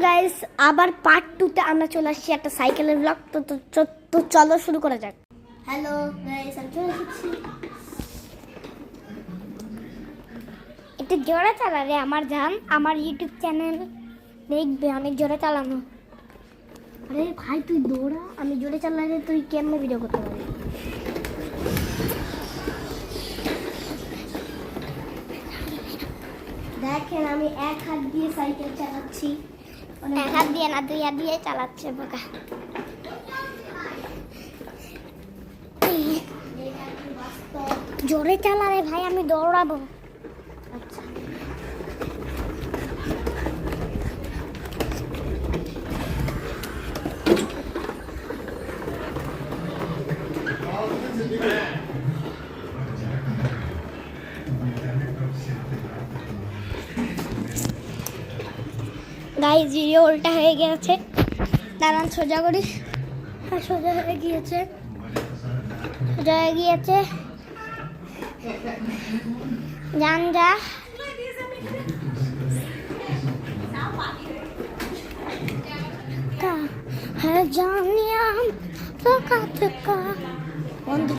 Guys আবার part 2 তে আমরা চলে আসছি একটা সাইকেলের ব্লগ। তো চলো শুরু করা যাক। হ্যালো গাইস, আমি চলে এসেছি। একটু জোরে চালা রে আমার জান, আমার ইউটিউব চ্যানেল দেখবে অনেক জোরে চালানো। আরে ভাই তুই দৌড়া, আমি জোরে চালালে তুই কেমনে ভিডিও করতে পারবি? দেখেন আমি এক হাত দিয়ে সাইকেল চালাচ্ছি, এক হাত দিয়ে না দুই হাত দিয়ে চালাচ্ছে বোকা। জোরে চালা রে ভাই, আমি দৌড়াবো। আচ্ছা গাইস ভিডিও উল্টা হয়ে গেছে, দাঁড়ান সোজা করি। হ্যাঁ সোজা হয়ে গিয়েছে, সোজা হয়ে গিয়েছে। जान जा है जानिया तो का बंद